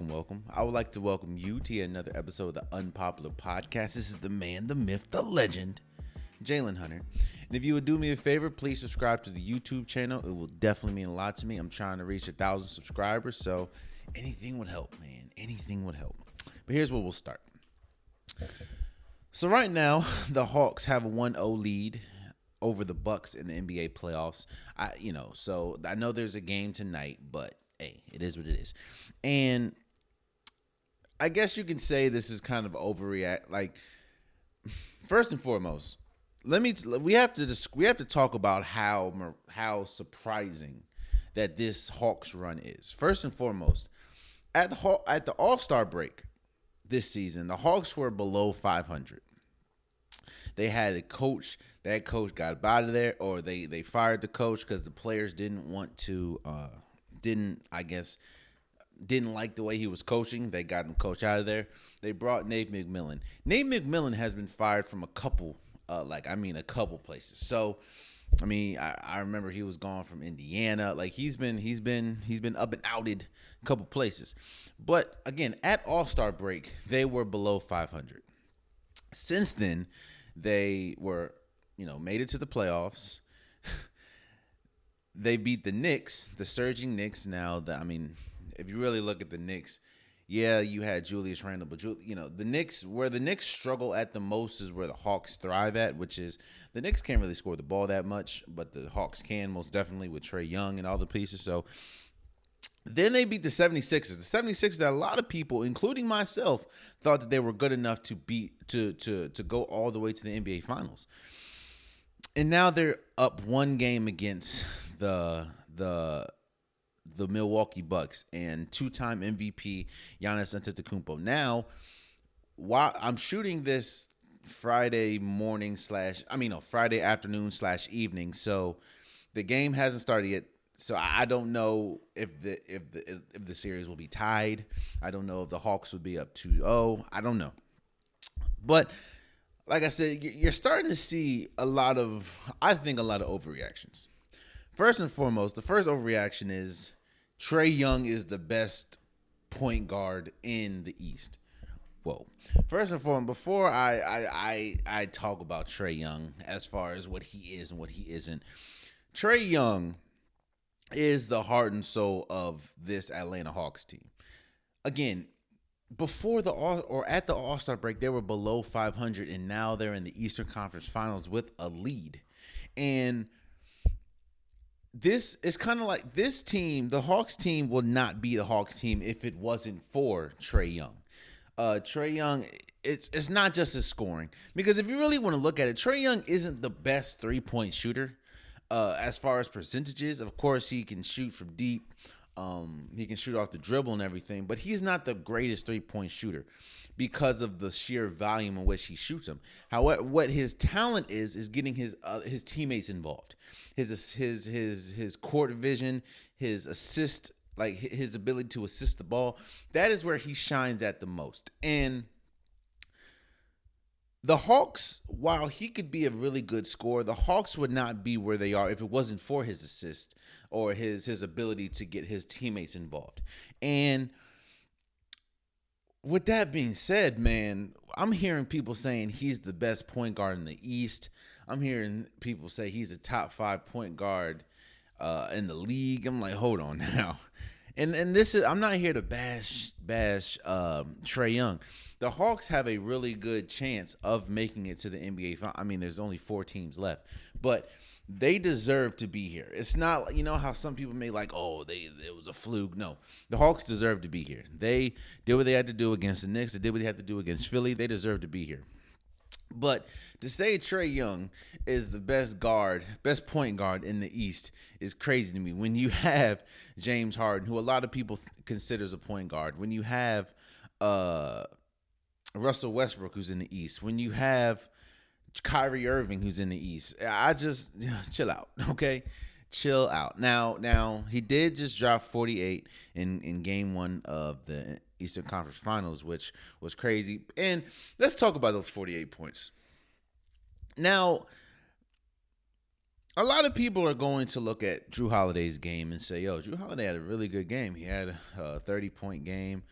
welcome. I would like to welcome you to yet another episode of the Unpopular Podcast. This is the man, the myth, the legend, Jalen Hunter. And if you would do me a favor, please subscribe to the YouTube channel. It will definitely mean a lot to me. I'm trying to reach 1,000 subscribers, so anything would help, man. Anything would help. But here's where we'll start. So right now, the Hawks have a 1-0 lead over the Bucks in the NBA playoffs. So I know there's a game tonight, but hey, it is what it is. And I guess you can say this is kind of overreact. Like, first and foremost, we have to talk about how surprising that this Hawks run is. First and foremost, at the AllStar break this season, the Hawks were below 500. They had a coach. That coach got out of there, or they fired the coach because the players didn't like the way he was coaching. They got him coach out of there. They brought Nate McMillan. Nate McMillan has been fired from a couple places. So, I remember he was gone from Indiana. Like he's been up and outed a couple places. But again, at All-Star break, they were below 500. Since then, they were, made it to the playoffs. They beat the Knicks, the surging Knicks. Now, if you really look at the Knicks, yeah, you had Julius Randle, but the Knicks, where the Knicks struggle at the most is where the Hawks thrive at, which is the Knicks can't really score the ball that much, but the Hawks can most definitely with Trae Young and all the pieces. So then they beat the 76ers. The 76ers that a lot of people, including myself, thought that they were good enough to beat to go all the way to the NBA Finals. And now they're up one game against the Milwaukee Bucks and two-time MVP Giannis Antetokounmpo. Now, while I'm shooting this Friday afternoon/evening, so the game hasn't started yet. So I don't know if the series will be tied. I don't know if the Hawks will be up 2-0. I don't know. But like I said, you're starting to see a lot of overreactions. First and foremost, the first overreaction is Trae Young is the best point guard in the East. Whoa. First and foremost, before I talk about Trae Young as far as what he is and what he isn't, Trae Young is the heart and soul of this Atlanta Hawks team. Again, before at the All-Star break, they were below 500, and now they're in the Eastern Conference Finals with a lead. And this is kind of like this team, the Hawks team will not be the Hawks team if it wasn't for Trae Young. Trae Young, it's not just his scoring. Because if you really want to look at it, Trae Young isn't the best three-point shooter. As far as percentages, of course, he can shoot from deep. He can shoot off the dribble and everything, but he's not the greatest three-point shooter because of the sheer volume in which he shoots them. However, what his talent is getting his teammates involved. His court vision, his assist, like his ability to assist the ball. That is where he shines at the most. And the Hawks, while he could be a really good scorer, the Hawks would not be where they are if it wasn't for his assist or his ability to get his teammates involved. And with that being said, man, I'm hearing people saying he's the best point guard in the East. I'm hearing people say he's a top 5 point guard in the league. I'm like, hold on now. And this is, I'm not here to bash Trae Young. The Hawks have a really good chance of making it to the NBA Finals. There's only 4 teams left, but they deserve to be here. It's not, how some people may like, it was a fluke. No, the Hawks deserve to be here. They did what they had to do against the Knicks. They did what they had to do against Philly. They deserve to be here. But to say Trae Young is the best point guard in the East is crazy to me. When you have James Harden, who a lot of people considers a point guard, when you have Russell Westbrook, who's in the East, when you have Kyrie Irving, who's in the East, I just chill out, okay? Chill out. Now he did just drop 48 in game 1 of the Eastern Conference Finals, which was crazy. And let's talk about those 48 points. Now, a lot of people are going to look at Drew Holiday's game and say, "Yo, Drew Holiday had a really good game. He had a 30-point game.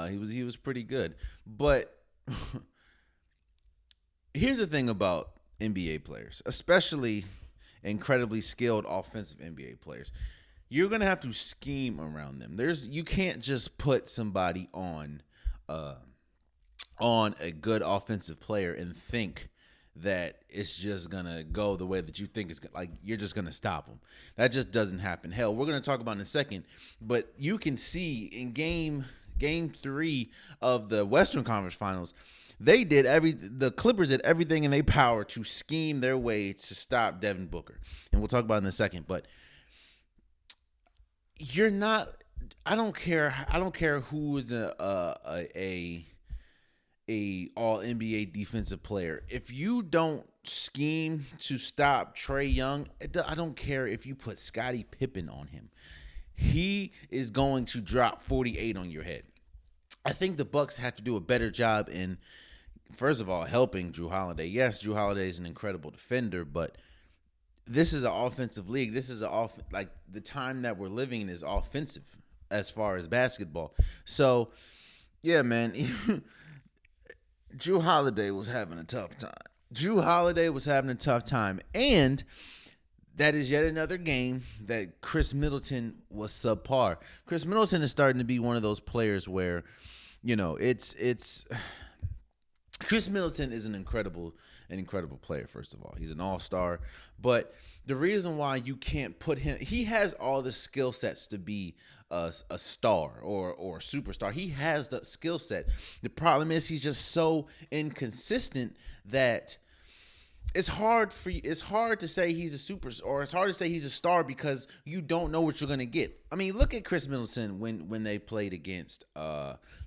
He was pretty good." But here's the thing about NBA players, especially incredibly skilled offensive NBA players. You're gonna have to scheme around them. You can't just put somebody on a good offensive player and think that it's just gonna go the way that you think it's like you're just gonna stop them. That just doesn't happen. Hell, we're gonna talk about it in a second, but you can see in game 3 of the Western Conference Finals, the Clippers did everything in their power to scheme their way to stop Devin Booker, and we'll talk about it in a second. But you're not. I don't care who is a all NBA defensive player. If you don't scheme to stop Trae Young, I don't care if you put Scottie Pippen on him. He is going to drop 48 on your head. I think the Bucks have to do a better job in, first of all, helping Drew Holiday. Yes, Drew Holiday is an incredible defender, but this is an offensive league. This is like the time that we're living in is offensive as far as basketball. So, yeah, man. Drew Holiday was having a tough time. And that is yet another game that Chris Middleton was subpar. Chris Middleton is starting to be one of those players where, it's Chris Middleton is an incredible player, first of all. He's an all-star. But the reason why you can't put him, he has all the skill sets to be a star or a superstar. He has the skill set. The problem is he's just so inconsistent that it's hard to say he's a superstar, or it's hard to say he's a star because you don't know what you're gonna get. I mean, look at Chris Middleton when they played against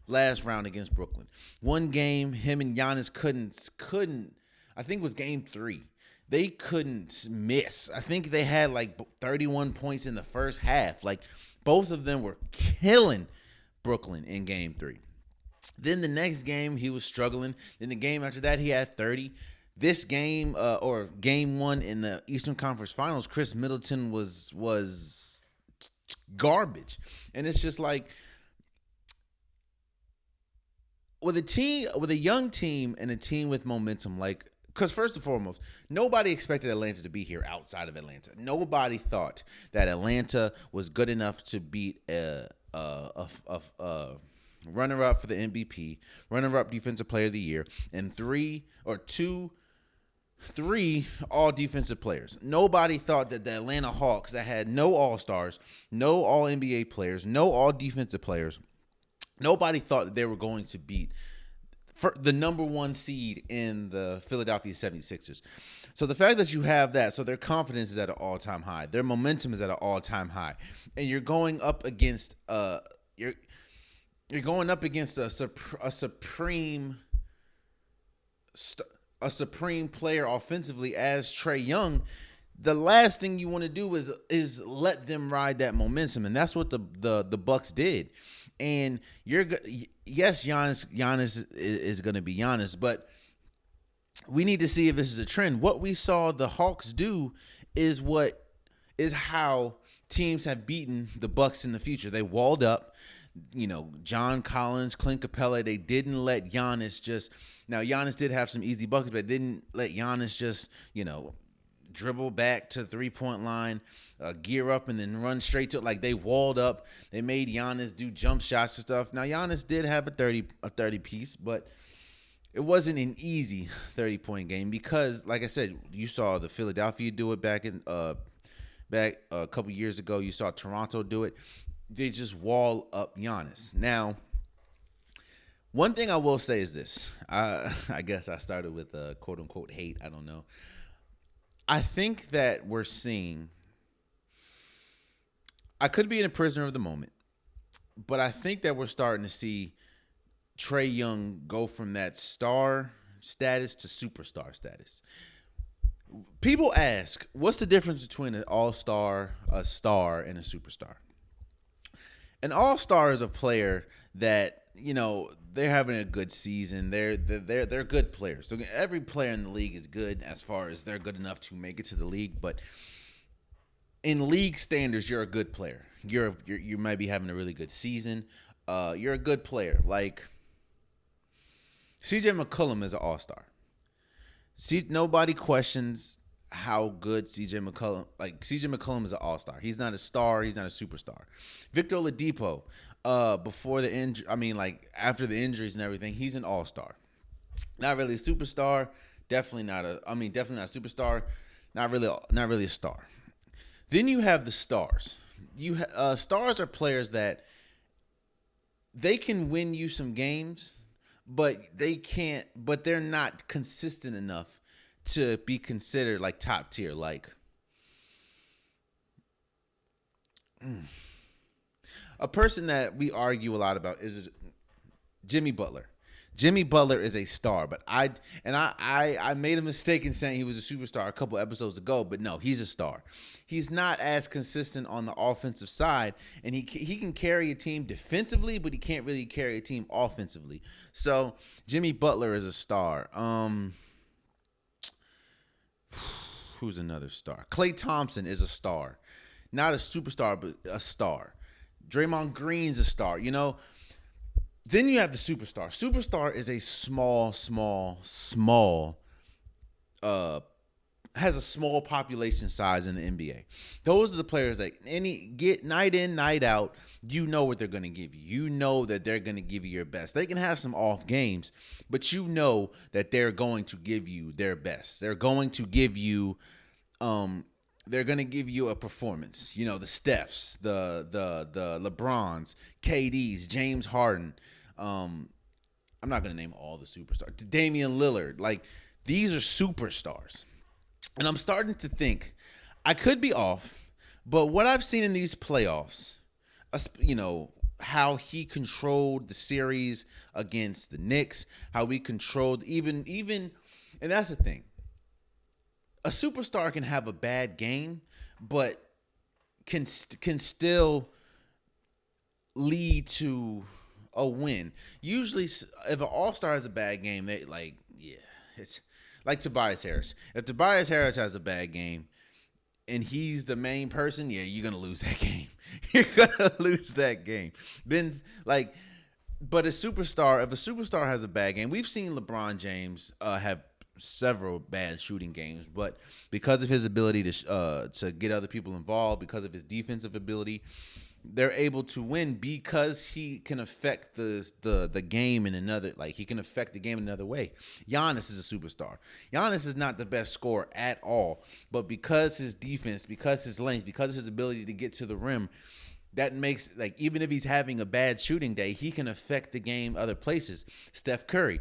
last round against Brooklyn. One game, him and Giannis couldn't. I think it was game 3. They couldn't miss. I think they had like 31 points in the first half. Like, both of them were killing Brooklyn in game 3. Then the next game, he was struggling. Then the game after that, he had 30. This game, or game 1 in the Eastern Conference Finals, Chris Middleton was garbage. And it's just like, with a young team and a team with momentum, like, because first and foremost, nobody expected Atlanta to be here outside of Atlanta. Nobody thought that Atlanta was good enough to beat a runner-up for the MVP, runner-up Defensive Player of the Year, and three all-defensive players. Nobody thought that the Atlanta Hawks, that had no all-stars, no all-NBA players, no all-defensive players, nobody thought that they were going to beat the number 1 seed in the Philadelphia 76ers. So the fact that you have that, so their confidence is at an all-time high. Their momentum is at an all-time high. And you're going up against a supreme player offensively as Trae Young. The last thing you want to do is let them ride that momentum, and that's what the Bucks did. And yes, Giannis is going to be Giannis, but we need to see if this is a trend. What we saw the Hawks do is how teams have beaten the Bucks in the future. They walled up, John Collins, Clint Capella. They didn't let Giannis just. Now Giannis did have some easy buckets, but didn't let Giannis just dribble back to the 3-point line, gear up, and then run straight to it. Like, they walled up. They made Giannis do jump shots and stuff. Now, Giannis did have a 30 piece, but it wasn't an easy 30-point game because, like I said, you saw the Philadelphia do it back a couple years ago. You saw Toronto do it. They just wall up Giannis. Now, one thing I will say is this. I guess I started with quote-unquote hate. I don't know. I think that we're seeing, I could be in a prisoner of the moment, but I think that we're starting to see Trae Young go from that star status to superstar status. People ask, what's the difference between an all-star, a star, and a superstar? An all-star is a player that, they're having a good season. They're good players. So every player in the league is good as far as they're good enough to make it to the league. But in league standards, you're a good player. You might be having a really good season. You're a good player. Like CJ McCollum is an all-star. See, nobody questions how good CJ McCollum. Like CJ McCollum is an all-star. He's not a star. He's not a superstar. Victor Oladipo, before the injury, after the injuries and everything, he's an all-star. Not really a superstar. Definitely not a superstar. Not really a star. Then you have the stars. Stars are players that they can win you some games, but they're not consistent enough to be considered like top tier. Like a person that we argue a lot about is Jimmy Butler. Jimmy Butler is a star, but I made a mistake in saying he was a superstar a couple episodes ago, but no, he's a star. He's not as consistent on the offensive side, and he can carry a team defensively, but he can't really carry a team offensively. So Jimmy Butler is a star. Who's another star? Klay Thompson is a star. Not a superstar, but a star. Draymond Green's a star, you know. Then you have the superstar. Superstar is a small, has a small population size in the NBA. Those are the players that get night in, night out, you know what they're going to give you. You know that they're going to give you your best. They can have some off games, but you know that they're going to give you their best. They're going to give you a performance. You know, the Stephs, the LeBrons, KDs, James Harden. I'm not going to name all the superstars. Damian Lillard. Like, these are superstars. And I'm starting to think, I could be off, but what I've seen in these playoffs, you know, how he controlled the series against the Knicks, how we controlled even, and that's the thing. A superstar can have a bad game, but can still lead to a win. Usually, if an all-star has a bad game, it's like Tobias Harris. If Tobias Harris has a bad game and he's the main person, you're going to lose that game. You're going to lose that game. But if a superstar has a bad game, we've seen LeBron James have several bad shooting games, but because of his ability to get other people involved, because of his defensive ability, they're able to win because he can affect the game in another, he can affect the game in another way. Giannis is a superstar. Giannis is not the best scorer at all, but because his defense, because his length, because his ability to get to the rim, that makes, even if he's having a bad shooting day, he can affect the game other places. Steph Curry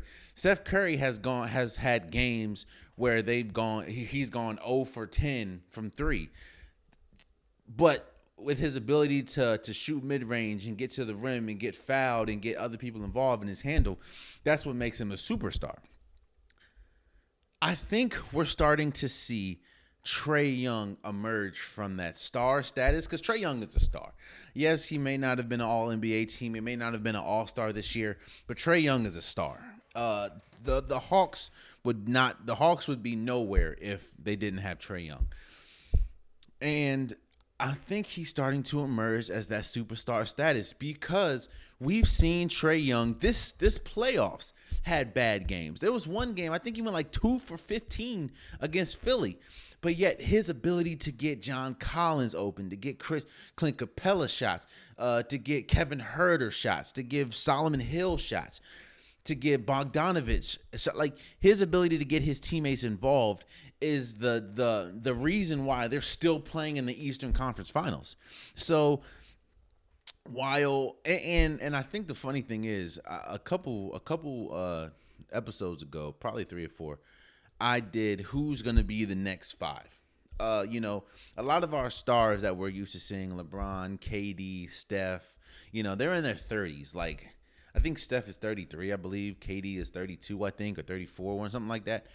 has had games where he's gone 0 for 10 from 3. But with his ability to shoot mid-range and get to the rim and get fouled and get other people involved in his handle, that's what makes him a superstar. I think we're starting to see Trae Young emerge from that star status, because Trae Young is a star. Yes, he may not have been an All-NBA team. He may not have been an All-Star this year, but Trae Young is a star. The Hawks would be nowhere if they didn't have Trae Young. And I think he's starting to emerge as that superstar status, because we've seen Trae Young this playoffs had bad games. There was one game, I think he went 2 for 15 against Philly. But yet his ability to get John Collins open, to get Clint Capella shots, to get Kevin Huerter shots, to give Solomon Hill shots, to give Bogdanovich a shot, his ability to get his teammates involved is the reason why they're still playing in the Eastern Conference Finals. So and I think the funny thing is, a couple episodes ago, probably 3 or 4, I did who's going to be the next 5. A lot of our stars that we're used to seeing, LeBron, KD, Steph, they're in their 30s. I think Steph is 33, I believe. KD is 32, I think, or 34 or something like that.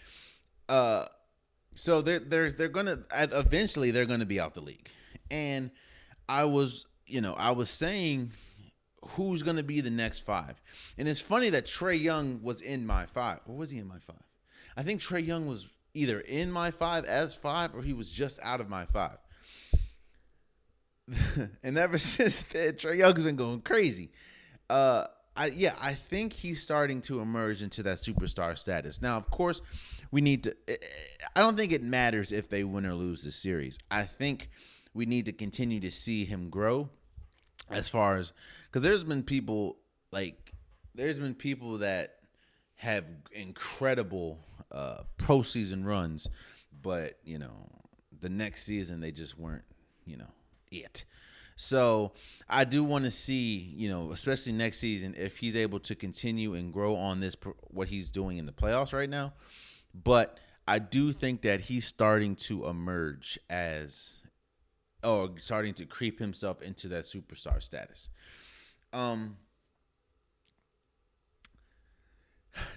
So they're going to eventually they're going to be out the league. And I was saying who's going to be the next 5. And it's funny that Trae Young was in my 5. Or was he in my 5? I think Trae Young was either in my 5 as 5 or he was just out of my 5. And ever since then, Trae Young's been going crazy. I think he's starting to emerge into that superstar status. Now, of course, we need to. I don't think it matters if they win or lose this series. I think we need to continue to see him grow. As far as, because there's been people that have incredible postseason runs, but the next season they just weren't it. So I do want to see, especially next season, if he's able to continue and grow on this, what he's doing in the playoffs right now. But I do think that he's starting to emerge starting to creep himself into that superstar status.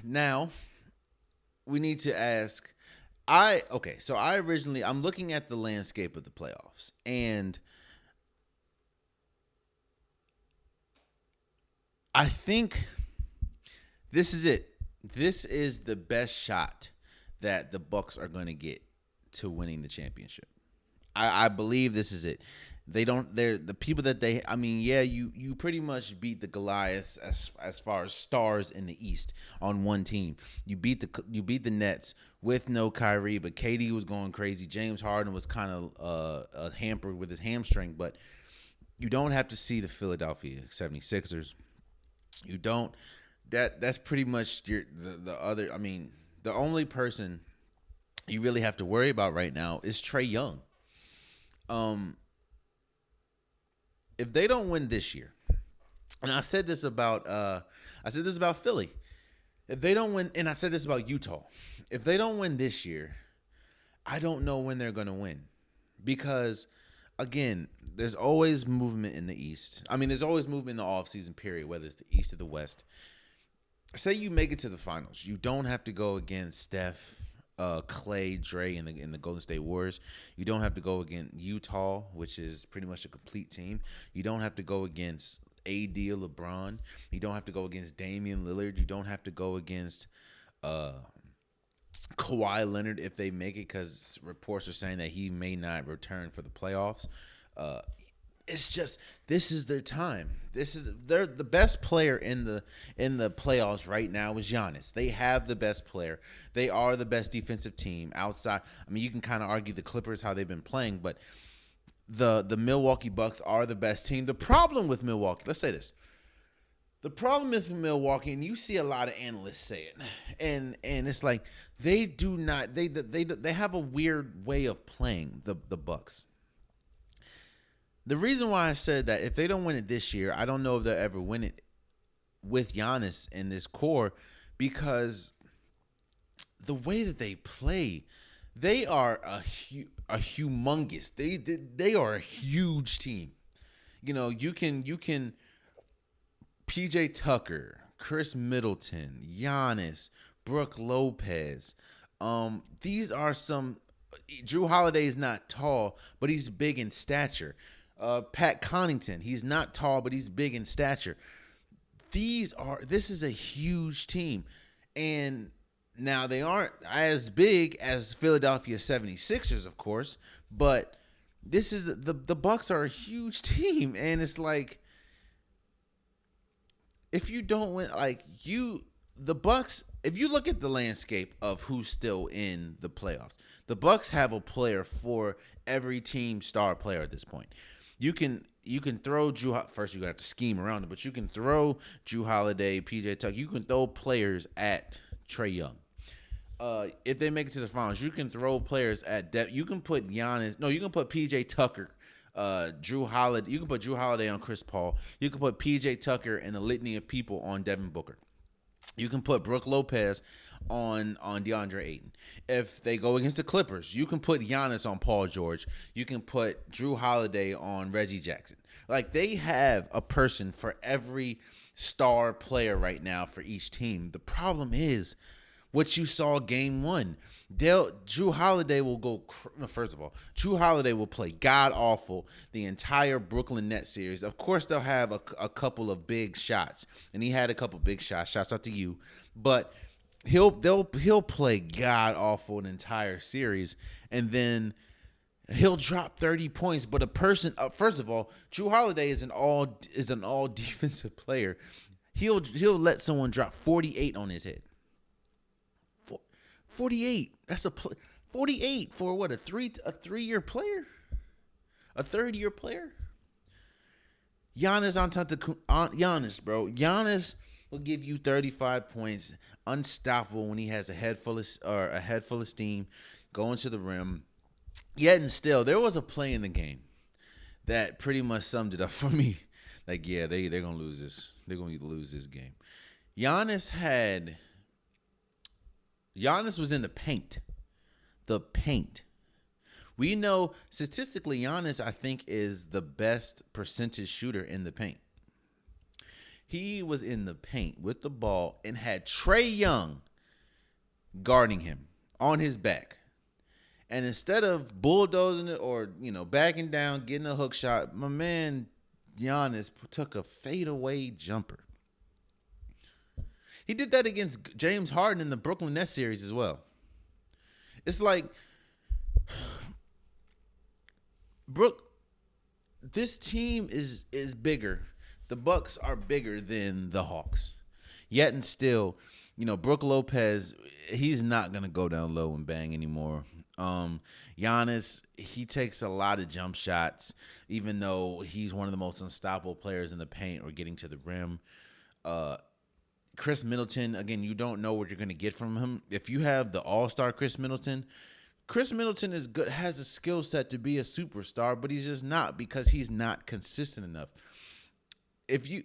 Now we need to ask, I'm looking at the landscape of the playoffs, and I think this is it. This is the best shot that the Bucks are going to get to winning the championship. I believe this is it. They're the people that you pretty much beat the Goliaths as far as stars in the East on one team. You beat the Nets with no Kyrie, but KD was going crazy. James Harden was kind of hampered with his hamstring, but you don't have to see the Philadelphia 76ers. You don't. That's pretty much the other. I mean, the only person you really have to worry about right now is Trae Young. If they don't win this year, and I said this about Philly. If they don't win, and I said this about Utah. If they don't win this year, I don't know when they're going to win, because again, there's always movement in the East. I mean, there's always movement in the offseason period, whether it's the East or the West. Say you make it to the finals, you don't have to go against Steph, Clay, Dre, in the Golden State Warriors. You don't have to go against Utah, which is pretty much a complete team. You don't have to go against AD or LeBron. You don't have to go against Damian Lillard. You don't have to go against Kawhi Leonard if they make it, because reports are saying that he may not return for the playoffs. It's just, this is their time. They're the best player in the playoffs right now is Giannis. They have the best player. They are the best defensive team outside. I mean, you can kind of argue the Clippers, how they've been playing, but the Milwaukee Bucks are the best team. The problem with Milwaukee, let's say this. The problem is with Milwaukee, and you see a lot of analysts say it, and it's like they do not, they have a weird way of playing the Bucks. The reason why I said that if they don't win it this year, I don't know if they'll ever win it with Giannis in this core, because the way that they play, they are a humongous. They are a huge team. You can PJ Tucker, Chris Middleton, Giannis, Brook Lopez. These are some. Drew Holiday is not tall, but he's big in stature. Pat Connaughton, he's not tall, but he's big in stature. This is a huge team. And now they aren't as big as Philadelphia 76ers, of course, but this is the Bucks are a huge team. And it's like, if you don't win, the Bucks, if you look at the landscape of who's still in the playoffs, the Bucks have a player for every team star player at this point. You can throw Drew. First, you got to scheme around it, but you can throw Drew Holiday, PJ Tucker. You can throw players at Trae Young. If they make it to the finals, you can throw players at depth. You can put Giannis. No, you can put PJ Tucker, Drew Holiday. You can put Drew Holiday on Chris Paul. You can put PJ Tucker and a litany of people on Devin Booker. You can put Brook Lopez on DeAndre Ayton. If they go against the Clippers, you can put Giannis on Paul George. You can put Drew Holiday on Reggie Jackson. Like, they have a person for every star player right now for each team. The problem is, what you saw game one. Drew Holiday will go. No, first of all, Drew Holiday will play god awful the entire Brooklyn Nets series. Of course, they'll have a couple of big shots, and he had a couple big shots. Shouts out to you, but he'll play god awful an entire series, and then he'll drop 30 points. But a person, first of all, Drew Holiday is an all defensive player. He'll let someone drop 48 on his head. 48. That's 48 for what, a 3-year player? A third-year player? Giannis Giannis, bro. Giannis will give you 35 points, unstoppable when he has a head full of steam, going to the rim. Yet and still, there was a play in the game that pretty much summed it up for me. Like, yeah, they're gonna lose this. They're gonna lose this game. Giannis was in the paint. The paint. We know statistically Giannis, I think, is the best percentage shooter in the paint. He was in the paint with the ball and had Trae Young guarding him on his back. And instead of bulldozing it or, backing down, getting a hook shot, my man Giannis took a fadeaway jumper. He did that against James Harden in the Brooklyn Nets series as well. It's like, this team is bigger. The Bucks are bigger than the Hawks. Yet and still, Brook Lopez, he's not going to go down low and bang anymore. Giannis, he takes a lot of jump shots, even though he's one of the most unstoppable players in the paint or getting to the rim. Chris Middleton, again, you don't know what you're going to get from him. If you have the AllStar Chris Middleton is good, has a skill set to be a superstar, but he's just not because he's not consistent enough. You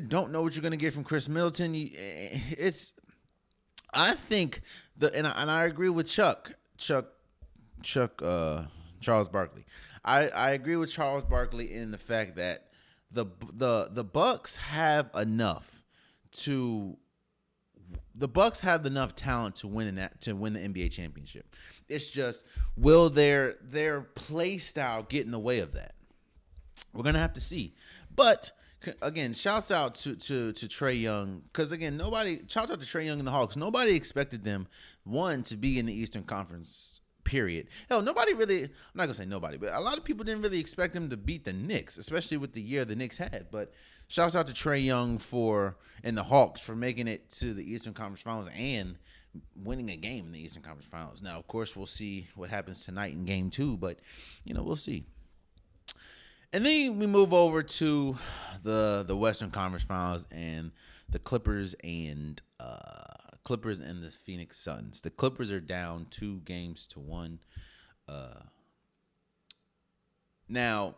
don't know what you're going to get from Chris Middleton. I think and I agree with Charles Barkley. I agree with Charles Barkley in the fact that the Bucks have enough talent to win the NBA championship. It's just, will their play style get in the way of that? We're gonna have to see. But again, shouts out to Trae Young, because again, shouts out to Trae Young and the Hawks. Nobody expected them to be in the Eastern Conference. Period. Hell, I'm not gonna say nobody, but a lot of people didn't really expect them to beat the Knicks, especially with the year the Knicks had. But shouts out to Trae Young and the Hawks for making it to the Eastern Conference Finals and winning a game in the Eastern Conference Finals. Now, of course, we'll see what happens tonight in Game 2, but we'll see. And then we move over to the Western Conference Finals and the Clippers and the Phoenix Suns. The Clippers are down 2-1. Now,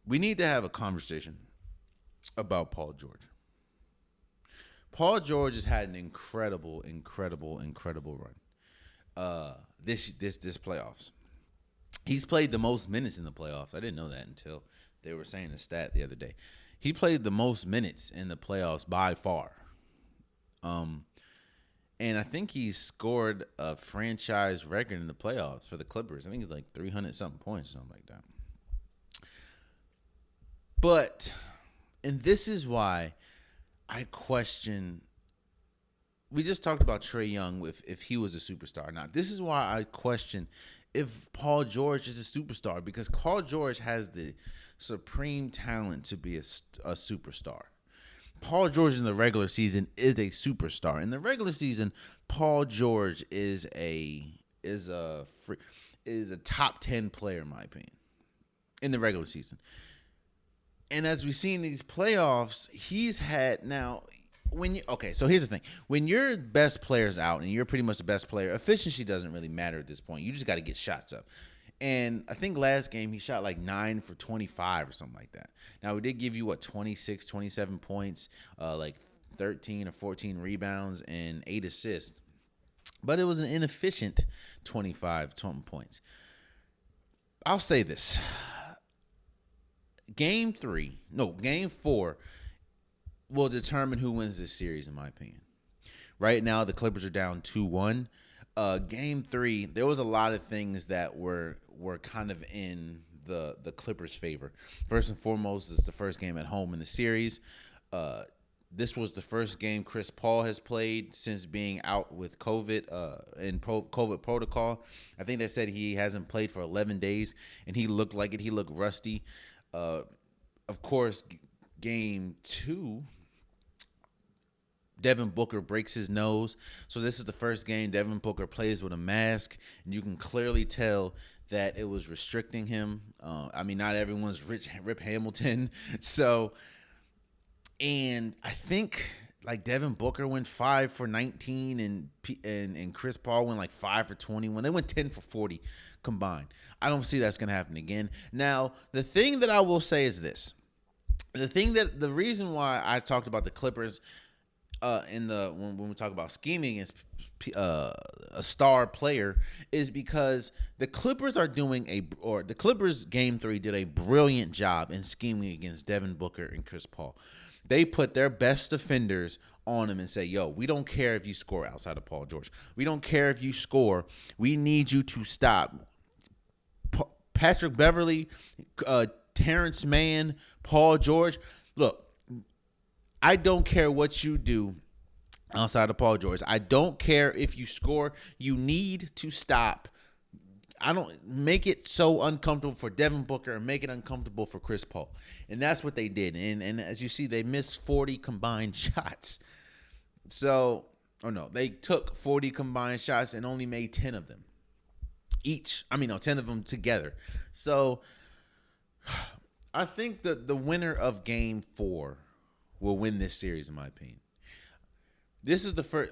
we need to have a conversation about Paul George. Paul George has had an incredible run this playoffs. He's played the most minutes in the playoffs. I didn't know that until they were saying the stat the other day. He played the most minutes in the playoffs by far. And I think he scored a franchise record in the playoffs for the Clippers. I think it's like 300-something points, something like that. But, and this is why I question, we just talked about Trae Young if he was a superstar. Now, this is why I question if Paul George is a superstar, because Paul George has the supreme talent to be a superstar. Paul George in the regular season is a superstar. In the regular season, Paul George is a top 10 player in my opinion in the regular season. And as we see in these playoffs, he's had now. So here's the thing: when your best player's out and you're pretty much the best player, efficiency doesn't really matter at this point. You just got to get shots up. And I think last game he shot like 9 for 25 or something like that. Now, we did give you 26, 27 points, like 13 or 14 rebounds and 8 assists, but it was an inefficient 25 points. I'll say this. Game 4, will determine who wins this series, in my opinion. Right now, the Clippers are down 2-1. Game 3, there was a lot of things that were kind of in the Clippers' favor. First and foremost, it's the first game at home in the series. This was the first game Chris Paul has played since being out with COVID COVID protocol. I think they said he hasn't played for 11 days, and he looked like it. He looked rusty. Of course, game 2, Devin Booker breaks his nose. So this is the first game Devin Booker plays with a mask, and you can clearly tell that it was restricting him. Not everyone's Rip Hamilton. So, and I think like Devin Booker went 5 for 19, and Chris Paul went like 5 for 21. They went 10 for 40 combined. I don't see that's gonna happen again. Now, the thing that I will say is this: the reason why I talked about the Clippers when we talk about scheming is a star player is because the Clippers the Clippers game 3 did a brilliant job in scheming against Devin Booker and Chris Paul. They put their best defenders on him and say, yo, we don't care if you score outside of Paul George. We don't care if you score. We need you to stop. Patrick Beverly, Terrence Mann, Paul George. Look, I don't care what you do outside of Paul George. I don't care if you score. You need to stop. I don't make it so uncomfortable for Devin Booker and make it uncomfortable for Chris Paul. And that's what they did. And as you see, they missed 40 combined shots. So, they took 40 combined shots and only made 10 of them each. 10 of them together. So, I think that the winner of game 4 will win this series, in my opinion. This is the first.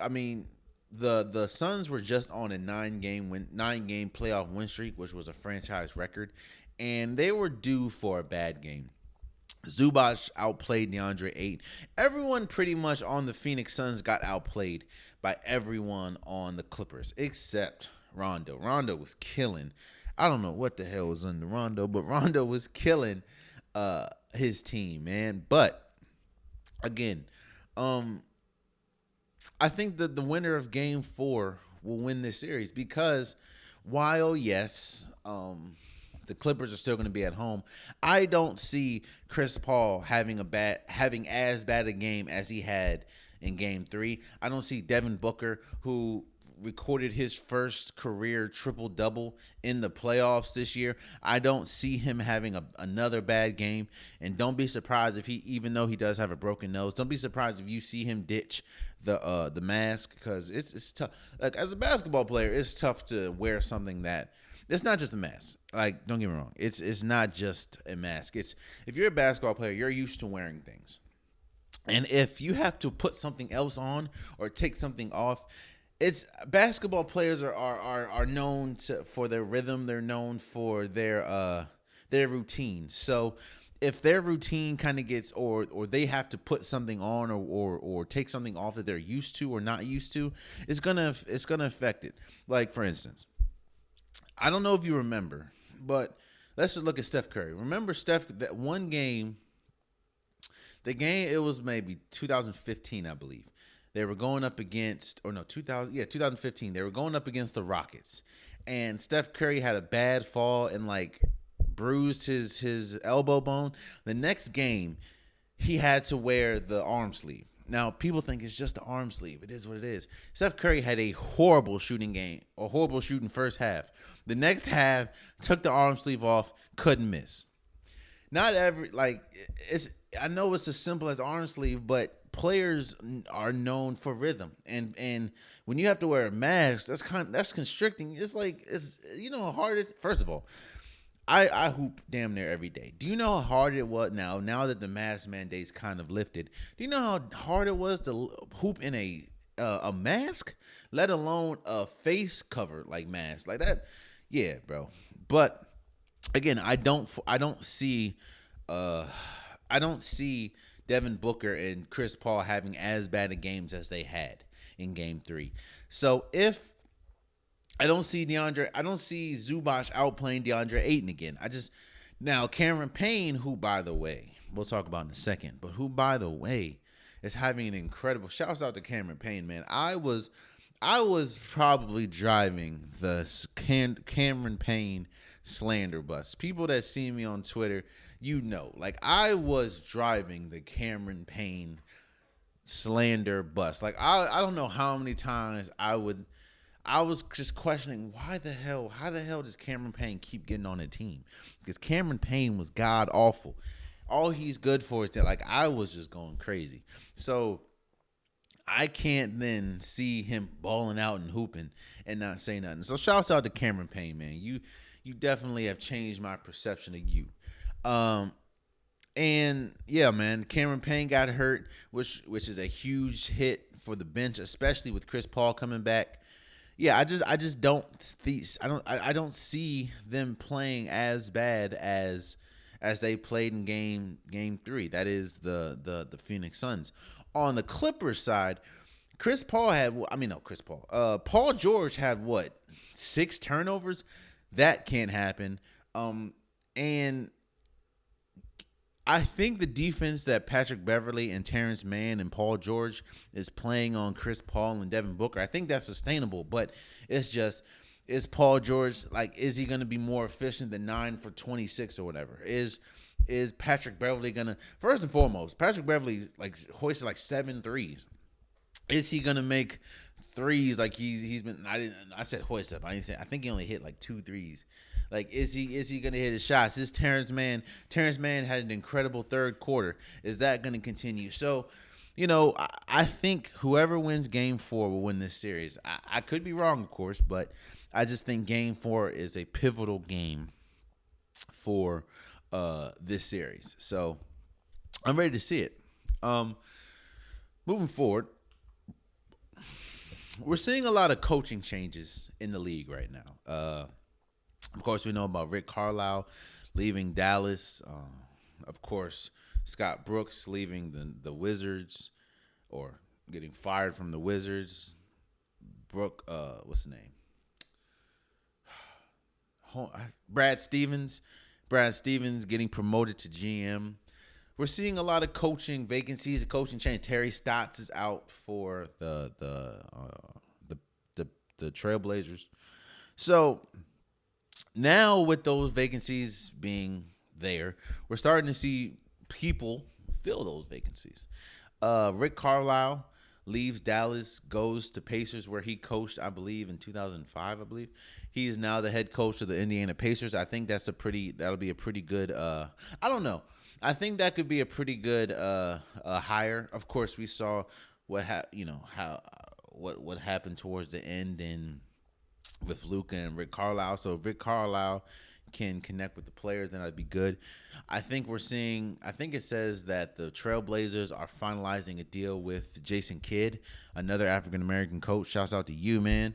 The Suns were just on a 9-game playoff win streak, which was a franchise record, and they were due for a bad game. Zubac outplayed DeAndre Ayton. Everyone pretty much on the Phoenix Suns got outplayed by everyone on the Clippers except Rondo. Rondo was killing. I don't know what the hell was under Rondo, but Rondo was killing his team, man. But again, I think that the winner of game 4 will win this series because while, yes, the Clippers are still going to be at home, I don't see Chris Paul having as bad a game as he had in game 3. I don't see Devin Booker, who recorded his first career triple-double in the playoffs this year. I don't see him having another bad game. And don't be surprised if even though he does have a broken nose, don't be surprised if you see him ditch the mask, because it's tough. Like, as a basketball player, it's tough to wear something that it's not just a mask. Like, don't get me wrong. It's not just a mask. If you're a basketball player, you're used to wearing things. And if you have to put something else on or take something off, basketball players are known for their rhythm. They're known for their routine. So if their routine kind of gets or they have to put something on or take something off that they're used to or not used to, it's gonna affect it. Like, for instance, I don't know if you remember, but let's just look at Steph Curry. Remember Steph, that one game, it was maybe 2015, I believe. They were going up against, 2015. They were going up against the Rockets. And Steph Curry had a bad fall and bruised his elbow bone. The next game, he had to wear the arm sleeve. Now, people think it's just the arm sleeve. It is what it is. Steph Curry had a horrible shooting first half. The next half, took the arm sleeve off, couldn't miss. Not every, I know it's as simple as arm sleeve, but players are known for rhythm, and when you have to wear a mask, that's constricting. It's how hard it is. First of all, I hoop damn near every day. Do you know how hard it was now that the mask mandate's kind of lifted? Do you know how hard it was to hoop in a mask, let alone a face cover mask like that? Yeah, bro. But again, I don't see Devin Booker and Chris Paul having as bad of games as they had in game 3. So if I don't see Zubac outplaying DeAndre Ayton again. Now Cameron Payne, who, by the way, we'll talk about in a second, but who, by the way, is having an incredible. Shouts out to Cameron Payne, man. I was probably driving the Cameron Payne slander bus. People that see me on Twitter, like I was driving the Cameron Payne slander bus. Like I don't know how many times I was just questioning how the hell does Cameron Payne keep getting on the team? Because Cameron Payne was god awful. All he's good for is that, like, I was just going crazy. So I can't then see him balling out and hooping and not say nothing. So shouts out to Cameron Payne, man. You definitely have changed my perception of you. And yeah, man, Cameron Payne got hurt, which is a huge hit for the bench, especially with Chris Paul coming back. Yeah, I just don't see them playing as bad as they played in game 3. That is the Phoenix Suns. On the Clippers side, Paul George had 6 turnovers? That can't happen. And I think the defense that Patrick Beverley and Terrence Mann and Paul George is playing on Chris Paul and Devin Booker, I think that's sustainable. But it's just, is Paul George, is he going to be more efficient than 9 for 26 or whatever? Is Patrick Beverley going to, first and foremost, Patrick Beverley hoisted 7 threes. Is he going to make threes like he's been? I said hoist up. I didn't say. I think he only hit 2 threes. Is he going to hit his shots? This Terrence Mann had an incredible third quarter. Is that going to continue? So, I think whoever wins Game 4 will win this series. I could be wrong, of course, but I just think Game 4 is a pivotal game for this series. So I'm ready to see it. Moving forward, we're seeing a lot of coaching changes in the league right now. Of course, we know about Rick Carlisle leaving Dallas. Of course, Scott Brooks leaving the Wizards, or getting fired from the Wizards. What's the name? Brad Stevens getting promoted to GM. We're seeing a lot of coaching vacancies, a coaching change. Terry Stotts is out for the Trailblazers. So now with those vacancies being there, we're starting to see people fill those vacancies. Rick Carlisle leaves Dallas, goes to Pacers, where he coached, I believe, in 2005. I believe he is now the head coach of the Indiana Pacers. I think that'll be a pretty good. I don't know. I think that could be a pretty good hire. Of course, we saw what happened towards the end and with Luka and Rick Carlisle. So if Rick Carlisle can connect with the players, then that'd be good. I think it says that the Trailblazers are finalizing a deal with Jason Kidd, another African-American coach. Shouts out to you, man.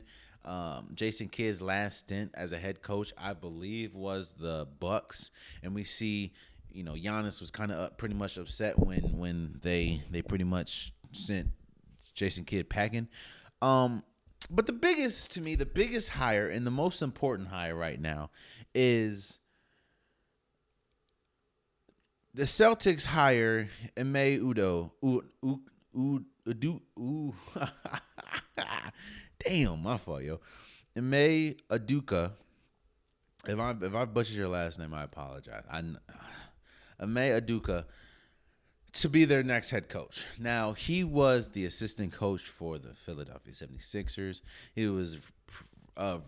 Jason Kidd's last stint as a head coach, I believe, was the Bucks. And we see, Giannis was kind of pretty much upset when they pretty much sent Jason Kidd packing. But the biggest hire and the most important hire right now is the Celtics hire Ime damn, my fault, yo. Ime Udoka. If I butchered your last name, I apologize. Ime Udoka to be their next head coach. Now, he was the assistant coach for the Philadelphia 76ers. He was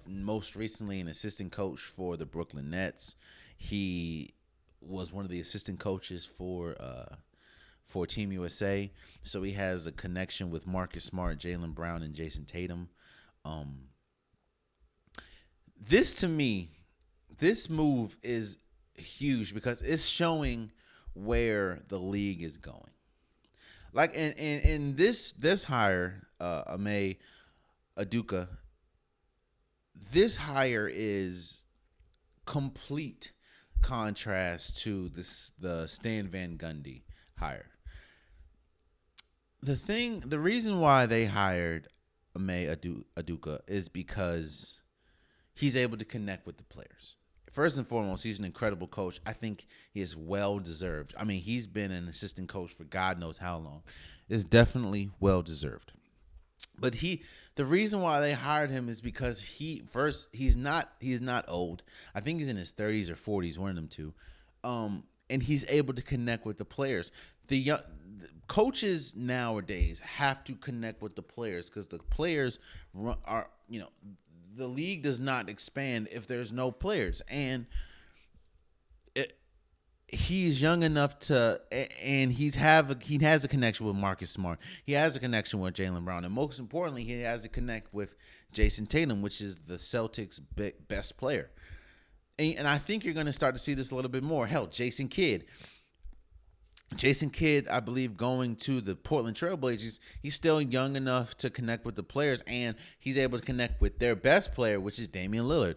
most recently an assistant coach for the Brooklyn Nets. He was one of the assistant coaches for Team USA. So he has a connection with Marcus Smart, Jaylen Brown, and Jason Tatum. This move is huge because it's showing where the league is going. In this hire, Ime Udoka, this hire is complete contrast to the Stan Van Gundy hire. The reason why they hired Ime Udoka is because he's able to connect with the players. First and foremost, he's an incredible coach. I think he is well deserved. I mean, he's been an assistant coach for God knows how long. is definitely well deserved. But the reason why they hired him is because he's not old. I think he's in his 30s or 40s, one of them two. And he's able to connect with the players. The coaches nowadays have to connect with the players because the players are, the league does not expand if there's no players. And he's young enough and he has a connection with Marcus Smart. He has a connection with Jaylen Brown. And most importantly, he has a connect with Jason Tatum, which is the Celtics' best player. And I think you're going to start to see this a little bit more. Hell, Jason Kidd, I believe, going to the Portland Trail Blazers, he's still young enough to connect with the players, and he's able to connect with their best player, which is Damian Lillard.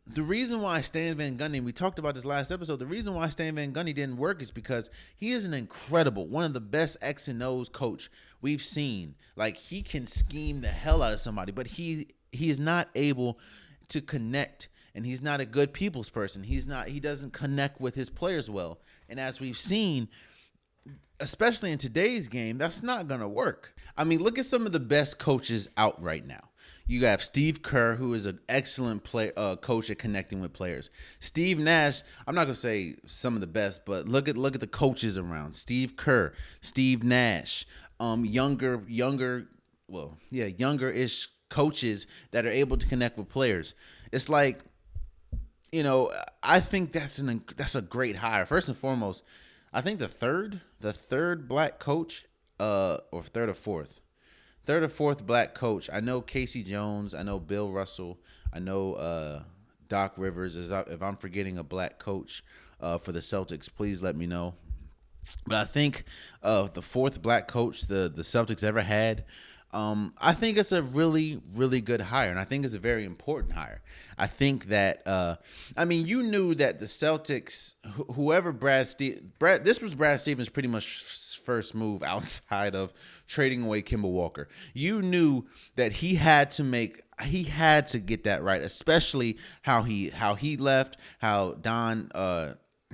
The reason why Stan Van Gundy, we talked about this last episode, the reason why Stan Van Gundy didn't work is because he is one of the best X and O's coach we've seen. Like, he can scheme the hell out of somebody, but he is not able to connect, and he's not a good people's person. He doesn't connect with his players well. And as we've seen, especially in today's game, that's not going to work. I mean, look at some of the best coaches out right now. You have Steve Kerr, who is an excellent coach at connecting with players. Steve Nash, I'm not going to say some of the best, but look at the coaches around. Steve Kerr, Steve Nash, younger-ish coaches that are able to connect with players. It's like, I think that's a great hire. First and foremost, I think the third black coach, or third or fourth black coach. I know Casey Jones. I know Bill Russell. I know Doc Rivers. If I'm forgetting a black coach for the Celtics, please let me know. But I think the fourth black coach the Celtics ever had, I think it's a really, really good hire, and I think it's a very important hire. I think that, you knew that the Celtics, whoever this was Brad Stevens' pretty much first move outside of trading away Kemba Walker. You knew that he had to get that right, especially how he left, how Danny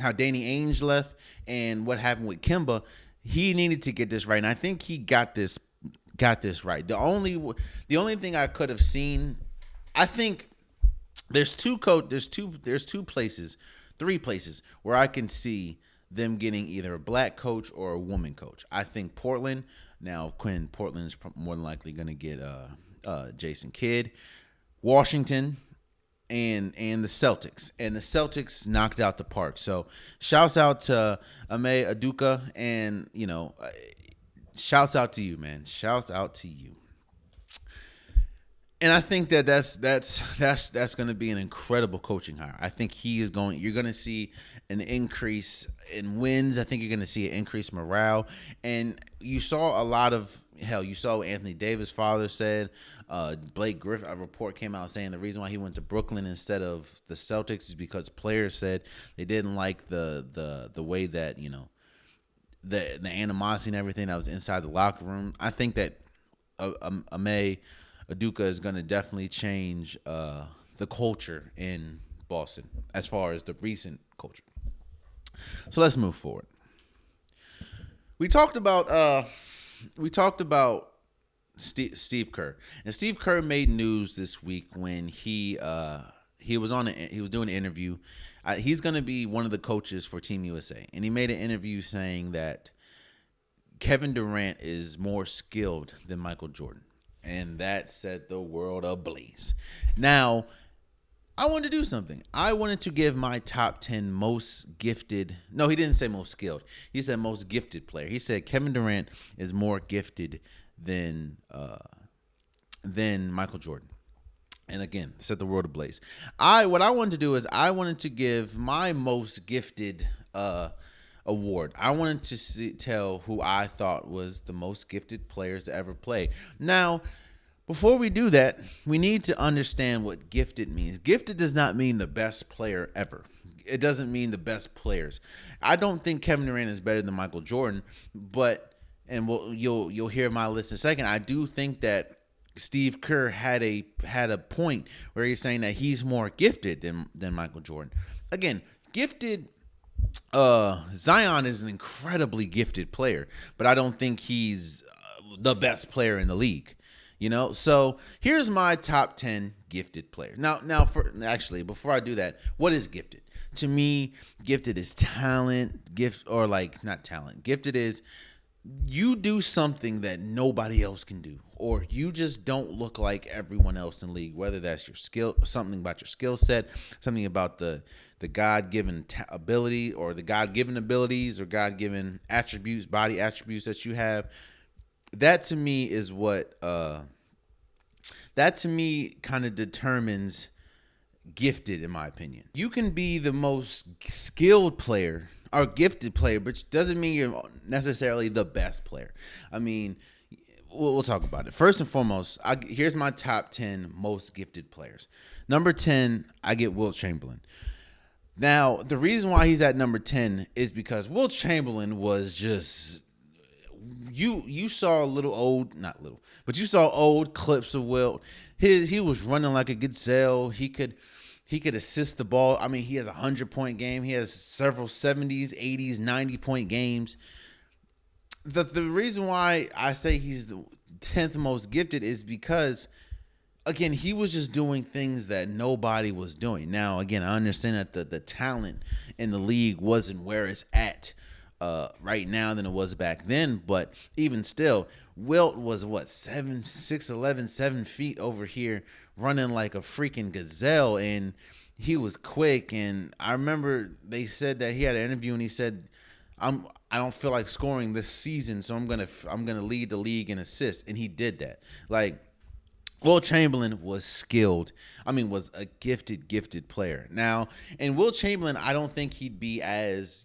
Ainge left, and what happened with Kemba. He needed to get this right, and I think he got this right. The only thing I could have seen, I think there's three places where I can see them getting either a black coach or a woman coach. I think Portland. Now, Portland is more than likely going to get Jason Kidd, Washington, and the Celtics. And the Celtics knocked out the park. So, shouts out to Ime Udoka, and shouts out to you, man. Shouts out to you. And I think that's going to be an incredible coaching hire. I think you're going to see an increase in wins. I think you're going to see an increased morale. And you saw you saw what Anthony Davis' father said. Blake Griffin, a report came out saying the reason why he went to Brooklyn instead of the Celtics is because players said they didn't like the way that, the animosity and everything that was inside the locker room. I think that Ime Udoka is going to definitely change the culture in Boston as far as the recent culture. So let's move forward. We talked about Steve Kerr, and Steve Kerr made news this week when he was doing an interview. He's going to be one of the coaches for Team USA, and he made an interview saying that Kevin Durant is more skilled than Michael Jordan. And that set the world ablaze. Now, I wanted to do something. I wanted to give my top 10 most gifted. No, he didn't say most skilled. He said most gifted player. He said Kevin Durant is more gifted than Michael Jordan. And again, set the world ablaze. What I wanted to do is I wanted to give my most gifted award. I wanted to tell who I thought was the most gifted players to ever play. Now, before we do that, we need to understand what gifted means. Gifted does not mean the best player ever. It doesn't mean the best players. I don't think Kevin Durant is better than Michael Jordan, you'll hear my list in a second. I do think that Steve Kerr had a point where he's saying that he's more gifted than Michael Jordan. Again, gifted Zion is an incredibly gifted player, but I don't think he's the best player in the league. So here's my top 10 gifted players. Now, before I do that, what is gifted? To me, gifted is talent. Not talent. Gifted is you do something that nobody else can do, or you just don't look like everyone else in the league, whether that's your skill, something about your skill set, something about the God-given ability, or the God-given abilities, or God-given attributes, body attributes that you have. That to me is what kind of determines gifted, in my opinion. You can be the most skilled player or gifted player, but doesn't mean you're necessarily the best player. I mean, we'll talk about it. First and foremost, here's my top 10 most gifted players. Number 10, I get Wilt Chamberlain. Now, the reason why he's at number 10 is because Wilt Chamberlain was just, you saw you saw old clips of Wilt. He was running like a gazelle. He could assist the ball. I mean, he has a 100-point game. He has several 70s, 80s, 90-point games. The reason why I say he's the 10th most gifted is because, again, he was just doing things that nobody was doing. Now, again, I understand that the talent in the league wasn't where it's at right now than it was back then, but even still, Wilt was 6'11", 7 feet over here, running like a freaking gazelle, and he was quick. And I remember they said that he had an interview and he said, I don't feel like scoring this season, so I'm gonna lead the league in assists, and he did that. Like, Wilt Chamberlain was skilled. Was a gifted player. Now, and Wilt Chamberlain, I don't think he'd be as,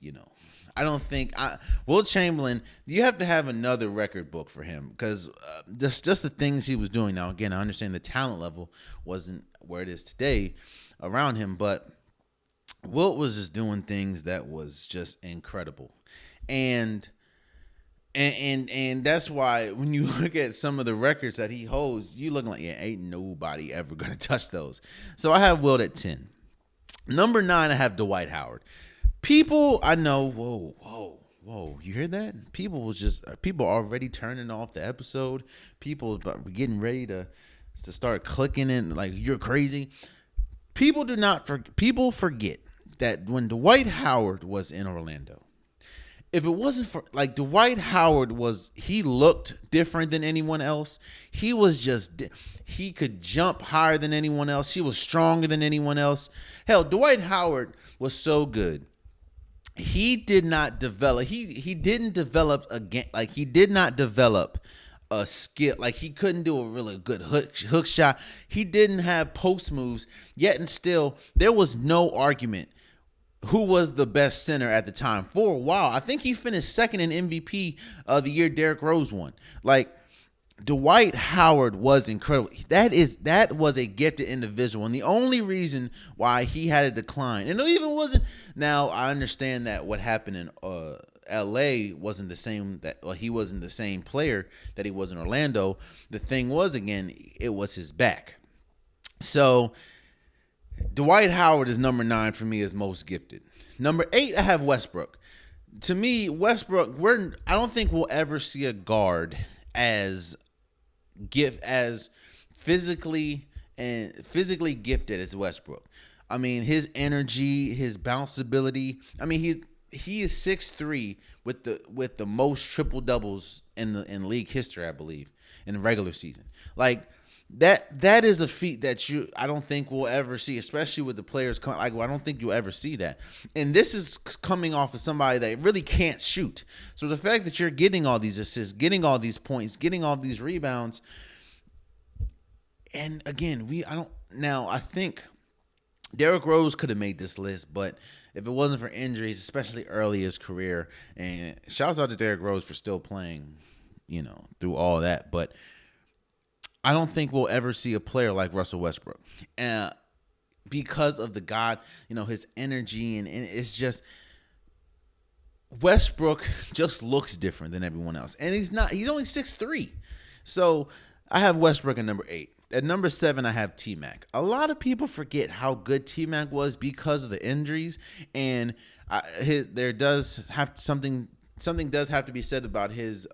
Wilt Chamberlain, you have to have another record book for him, because just the things he was doing. Now, again, I understand the talent level wasn't where it is today around him, but Wilt was just doing things that was just incredible. And that's why when you look at some of the records that he holds, you looking like, ain't nobody ever going to touch those. So I have Wilt at 10. Number 9, I have Dwight Howard. People, I know, whoa, you hear that? People already turning off the episode. People getting ready to start clicking in like you're crazy. People forget that when Dwight Howard was in Orlando, if it wasn't for, like, Dwight Howard he looked different than anyone else. He could jump higher than anyone else. He was stronger than anyone else. Hell, Dwight Howard was so good. He did not develop. He didn't develop he did not develop a skill. Like, he couldn't do a really good hook shot. He didn't have post moves. Yet and still, there was no argument who was the best center at the time. For a while, I think he finished second in MVP the year Derrick Rose won. Like, Dwight Howard was incredible. That was a gifted individual, and the only reason why he had a decline, and it even wasn't. Now, I understand that what happened in LA wasn't the same. He wasn't the same player that he was in Orlando. The thing was, again, it was his back. So Dwight Howard is number 9 for me as most gifted. Number 8, I have Westbrook. To me, Westbrook, I don't think we'll ever see a guard as physically gifted as Westbrook. His energy, his bounce ability. He is 6'3" with the most triple doubles in league history, I believe, in the regular season. Like, that is a feat that I don't think we'll ever see, especially with the players. I don't think you'll ever see that. And this is coming off of somebody that really can't shoot. So the fact that you're getting all these assists, getting all these points, getting all these rebounds, and again, I think Derrick Rose could have made this list, but if it wasn't for injuries, especially early in his career, and shouts out to Derrick Rose for still playing, through all that, but I don't think we'll ever see a player like Russell Westbrook, because of his energy, and it's just, Westbrook just looks different than everyone else, and he's only 6'3", so I have Westbrook at number 8. At number 7, I have Timmac. A lot of people forget how good Timmac was because of the injuries, and there does have something does have to be said about his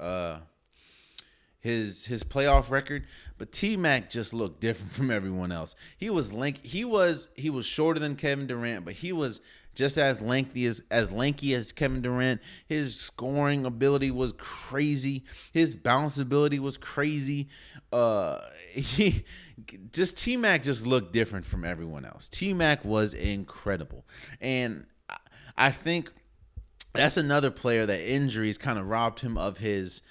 playoff record. But Timmac just looked different from everyone else. He was he was shorter than Kevin Durant, but he was just as lanky as Kevin Durant. His scoring ability was crazy. His bounce ability was crazy. T-Mac just looked different from everyone else. T-Mac was incredible. And I think that's another player that injuries kind of robbed him of his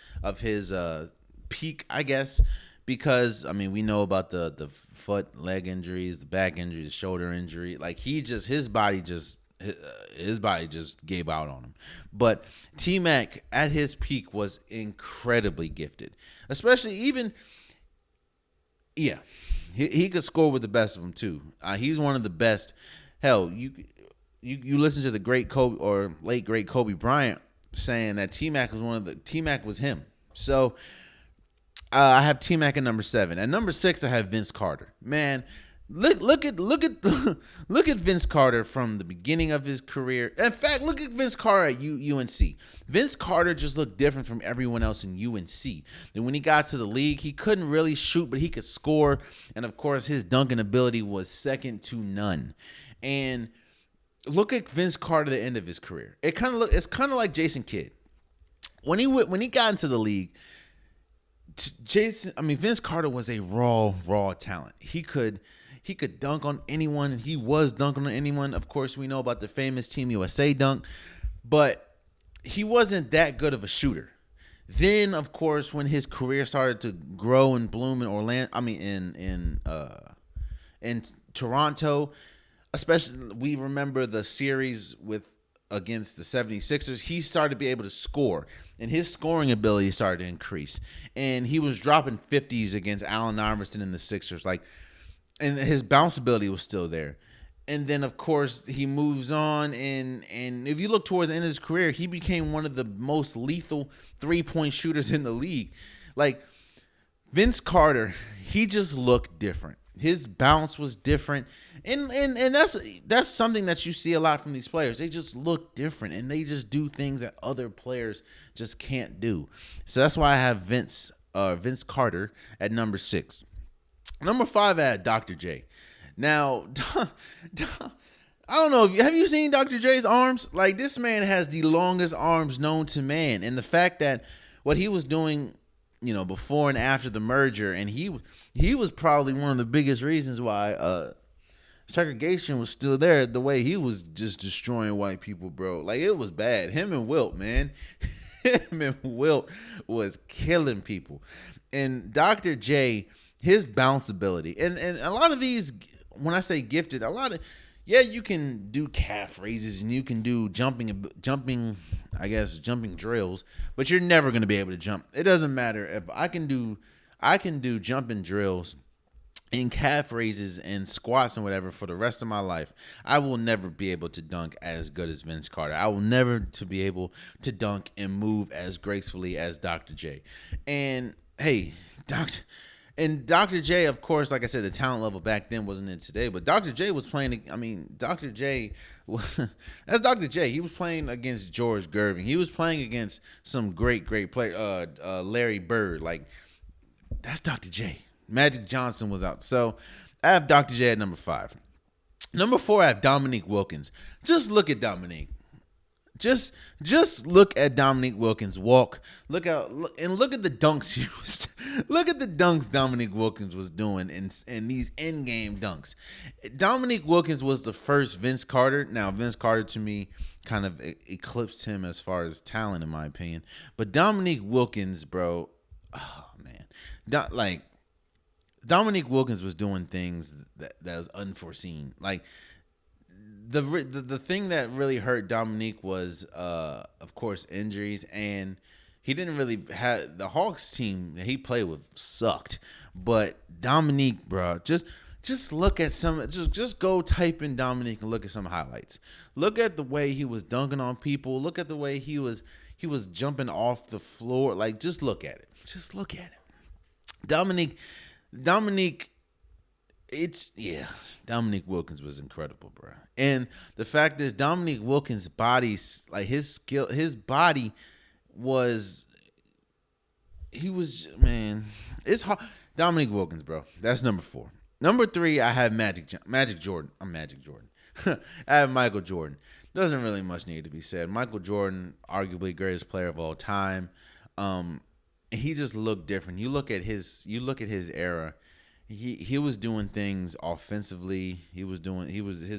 peak, I guess. Because, I mean, we know about the foot, leg injuries, the back injuries, the shoulder injury. Like, his body just gave out on him. But T-Mac at his peak was incredibly gifted, especially he could score with the best of them too. He's one of the best. Hell, you listen to the great Kobe or late great Kobe Bryant saying that T-Mac was him. So I have T-Mac at number 7. At number 6, I have Vince Carter. Man, Look at Vince Carter from the beginning of his career. In fact, look at Vince Carter at UNC. Vince Carter just looked different from everyone else in UNC. And when he got to the league, he couldn't really shoot, but he could score. And of course, his dunking ability was second to none. And look at Vince Carter at the end of his career. It's kind of like Jason Kidd. When he got into the league, Vince Carter was a raw talent. He could dunk on anyone, and he was dunking on anyone. Of course, we know about the famous Team USA dunk, but he wasn't that good of a shooter. Then, of course, when his career started to grow and bloom in Toronto, especially we remember the series against the 76ers, he started to be able to score, and his scoring ability started to increase, and he was dropping 50s against Allen Iverson and the Sixers, and his bounce ability was still there. And then, of course, he moves on, and if you look towards the end of his career, he became one of the most lethal three-point shooters in the league. Like, Vince Carter, he just looked different. His bounce was different, and that's something that you see a lot from these players. They just look different, and they just do things that other players just can't do. So that's why I have Vince Carter at number 6. Number 5, I had Dr. J. Now, I don't know. Have you seen Dr. J's arms? Like, this man has the longest arms known to man, and the fact that what he was doing, before and after the merger, and he was probably one of the biggest reasons why segregation was still there. The way he was just destroying white people, bro. Like, it was bad. Him and Wilt, man. Him and Wilt was killing people. And Dr. J, his bounce ability, and a lot of these, when I say gifted, you can do calf raises and you can do jumping, drills, but you're never going to be able to jump. It doesn't matter if I can do jumping drills and calf raises and squats and whatever for the rest of my life. I will never be able to dunk as good as Vince Carter. I will never to be able to dunk and move as gracefully as Dr. J. And hey, Dr. J, of course, like I said, the talent level back then wasn't in today, but Dr. J was playing, Dr. J, that's Dr. J. He was playing against George Gervin. He was playing against some great player, Larry Bird. Like, that's Dr. J. Magic Johnson was out. So I have Dr. J at number 5. Number 4, I have Dominique Wilkins. Just look at Dominique. Just look at Dominique Wilkins walk. Look at the dunks look at the dunks Dominique Wilkins was doing in these in-game dunks. Dominique Wilkins was the first Vince Carter. Now, Vince Carter to me kind of eclipsed him as far as talent, in my opinion. But Dominique Wilkins, bro, oh man, Dominique Wilkins was doing things that was unforeseen. Like, the thing that really hurt Dominique was, of course, injuries, and he didn't really have the Hawks team that he played with sucked. But Dominique, bro, just look at some, just go type in Dominique and look at some highlights. Look at the way he was dunking on people. Look at the way he was jumping off the floor. Like, just look at it. Just look at it. Dominique, Dominique, Dominique Wilkins was incredible, bro. And the fact is, Dominique Wilkins' body's like his body was, man, it's hard. Dominique Wilkins, bro. That's number 4. Number 3, I have Magic Jordan. I'm Magic Jordan. I have Michael Jordan. Doesn't really much need to be said. Michael Jordan, arguably greatest player of all time. He just looked different. You look at his era. He was doing things offensively. His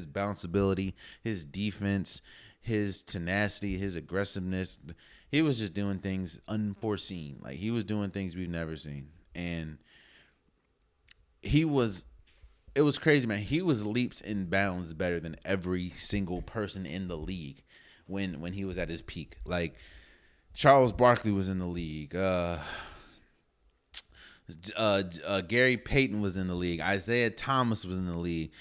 bounceability, his defense, his tenacity, his aggressiveness. He was just doing things unforeseen. Like, he was doing things we've never seen. And it was crazy, man. He was leaps and bounds better than every single person in the league when he was at his peak. Like, Charles Barkley was in the league. Gary Payton was in the league. Isaiah Thomas was in the league.